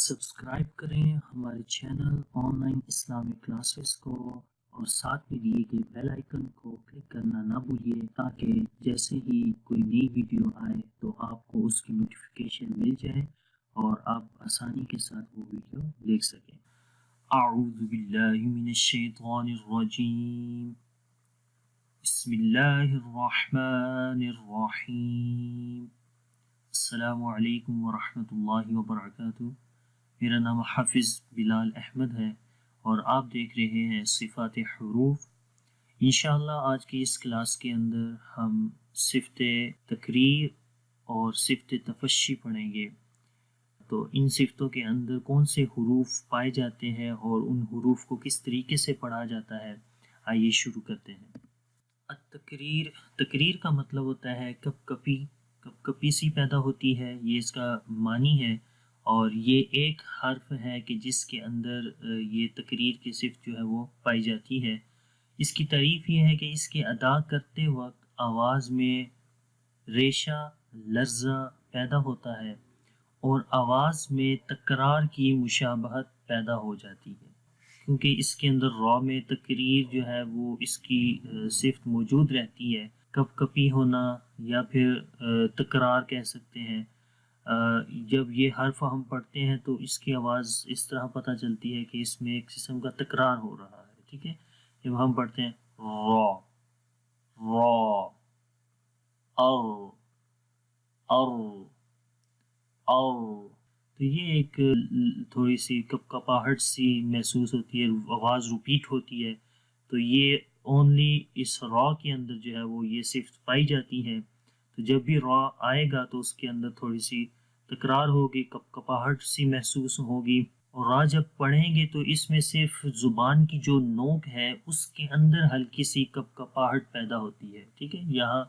Subscribe کریں ہمارے channel on line Islamic classes کو اور ساتھ میں دیے گئے بیل آئیکن کو کلک کرنا نہ بھولیے تاکہ جیسے ہی کوئی نئی ویڈیو آئے تو آپ کو اس کی نوٹیفیکیشن مل جائے اور آپ آسانی کے ساتھ وہ ویڈیو دیکھ سکیں۔ اعوذ باللہ من الشیطان الرجیم، بسم اللہ الرحمن الرحیم۔ السلام علیکم ورحمۃ اللہ وبرکاتہ۔ میرا نام حافظ بلال احمد ہے اور آپ دیکھ رہے ہیں صفات حروف۔ انشاءاللہ آج کی اس کلاس کے اندر ہم صفت تکریر اور صفت تفشی پڑھیں گے۔ تو ان صفتوں کے اندر کون سے حروف پائے جاتے ہیں اور ان حروف کو کس طریقے سے پڑھا جاتا ہے، آئیے شروع کرتے ہیں۔ تکریر کا مطلب ہوتا ہے کپ کپی سی پیدا ہوتی ہے، یہ اس کا معنی ہے، اور یہ ایک حرف ہے کہ جس کے اندر یہ تکریر کی صفت جو ہے وہ پائی جاتی ہے۔ اس کی تعریف یہ ہے کہ اس کے ادا کرتے وقت آواز میں ریشہ لرزہ پیدا ہوتا ہے اور آواز میں تکرار کی مشابہت پیدا ہو جاتی ہے، کیونکہ اس کے اندر را میں تکریر جو ہے وہ اس کی صفت موجود رہتی ہے، کپ کپی ہونا یا پھر تکرار کہہ سکتے ہیں۔ جب یہ حرف ہم پڑھتے ہیں تو اس کی آواز اس طرح پتہ چلتی ہے کہ اس میں ایک قسم کا تکرار ہو رہا ہے، ٹھیک ہے۔ جب ہم پڑھتے ہیں را را ار تو یہ ایک تھوڑی سی کپاہٹ سی محسوس ہوتی ہے، آواز ریپیٹ ہوتی ہے، تو یہ اونلی اس را کے اندر جو ہے وہ یہ صفت پائی جاتی ہے۔ تو جب بھی را آئے گا تو اس کے اندر تھوڑی سی تکرار ہوگی، کپاہٹ سی محسوس ہوگی، اور را جب پڑھیں گے تو اس میں صرف زبان کی جو نوک ہے اس کے اندر ہلکی سی کپاہٹ پیدا ہوتی ہے، ٹھیک ہے۔ یہاں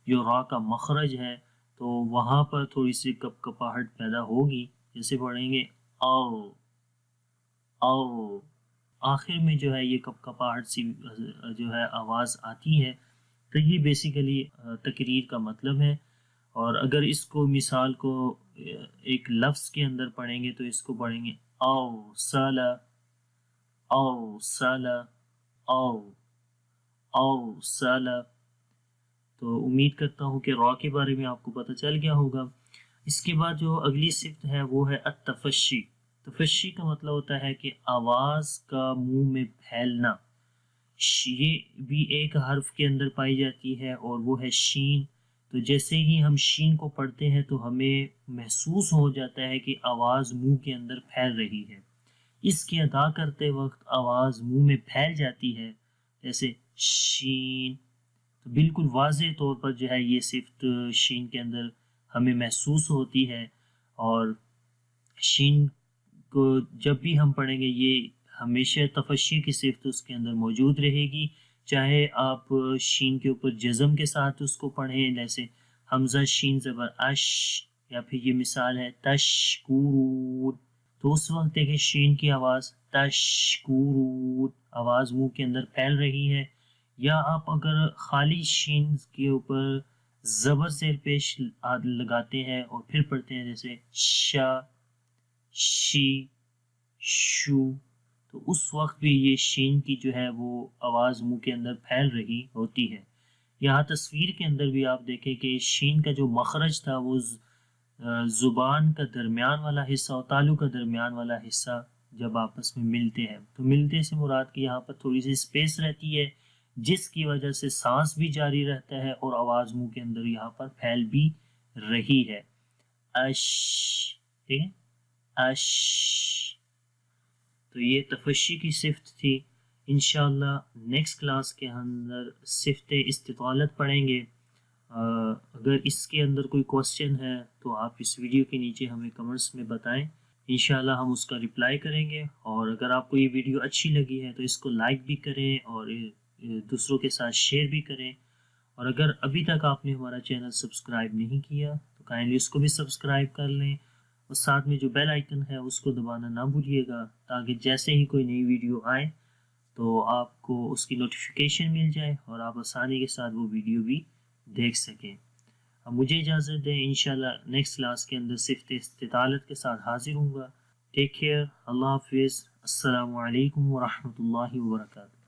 جو را کا مخرج ہے تو وہاں پر تھوڑی سی کپاہٹ پیدا ہوگی، جیسے پڑھیں گے او آخر میں جو ہے یہ کپاہٹ سی جو ہے آواز آتی ہے۔ تو یہ بیسیکلی تکریر کا مطلب ہے، اور اگر اس کو مثال کو ایک لفظ کے اندر پڑھیں گے تو اس کو پڑھیں گے او سالا تو امید کرتا ہوں کہ را کے بارے میں آپ کو پتہ چل گیا ہوگا۔ اس کے بعد جو اگلی صفت ہے وہ ہے التفشی۔ تفشی کا مطلب ہوتا ہے کہ آواز کا منہ میں پھیلنا۔ یہ بھی ایک حرف کے اندر پائی جاتی ہے اور وہ ہے شین۔ تو جیسے ہی ہم شین کو پڑھتے ہیں تو ہمیں محسوس ہو جاتا ہے کہ آواز منہ کے اندر پھیل رہی ہے۔ اس کے ادا کرتے وقت آواز منہ میں پھیل جاتی ہے، جیسے شین۔ تو بالکل واضح طور پر جو ہے یہ صفت شین کے اندر ہمیں محسوس ہوتی ہے، اور شین کو جب بھی ہم پڑھیں گے یہ ہمیشہ تفشی کی صفت اس کے اندر موجود رہے گی، چاہے آپ شین کے اوپر جزم کے ساتھ اس کو پڑھیں، جیسے حمزہ شین زبر اش، یا پھر یہ مثال ہے تشکورون، تو اس وقت دیکھیں شین کی آواز تشکورون، آواز منہ کے اندر پھیل رہی ہے۔ یا آپ اگر خالی شین کے اوپر زبر زیر پیش لگاتے ہیں اور پھر پڑھتے ہیں جیسے شا شی شو، تو اس وقت بھی یہ شین کی جو ہے وہ آواز منہ کے اندر پھیل رہی ہوتی ہے۔ یہاں تصویر کے اندر بھی آپ دیکھیں کہ شین کا جو مخرج تھا وہ زبان کا درمیان والا حصہ اور تالو کا درمیان والا حصہ جب آپس میں ملتے ہیں، تو ملتے سے مراد کہ یہاں پر تھوڑی سی اسپیس رہتی ہے، جس کی وجہ سے سانس بھی جاری رہتا ہے اور آواز منہ کے اندر یہاں پر پھیل بھی رہی ہے۔ اش، ٹھیک ہے، اش۔ تو یہ تفشی کی صفت تھی۔ انشاءاللہ نیکسٹ کلاس کے اندر صفت استطالت پڑھیں گے۔ اگر اس کے اندر کوئی کوسچن ہے تو آپ اس ویڈیو کے نیچے ہمیں کمنٹس میں بتائیں، انشاءاللہ ہم اس کا رپلائی کریں گے۔ اور اگر آپ کو یہ ویڈیو اچھی لگی ہے تو اس کو لائک بھی کریں اور دوسروں کے ساتھ شیئر بھی کریں، اور اگر ابھی تک آپ نے ہمارا چینل سبسکرائب نہیں کیا تو کائنڈلی اس کو بھی سبسکرائب کر لیں، اور ساتھ میں جو بیل آئیکن ہے اس کو دبانا نہ بھولیے گا تاکہ جیسے ہی کوئی نئی ویڈیو آئے تو آپ کو اس کی نوٹیفیکیشن مل جائے اور آپ آسانی کے ساتھ وہ ویڈیو بھی دیکھ سکیں۔ اب مجھے اجازت دیں، انشاءاللہ نیکسٹ کلاس کے اندر صفت استطالت کے ساتھ حاضر ہوں گا۔ Take care. اللہ حافظ. السلام علیکم ورحمۃ اللہ وبرکاتہ.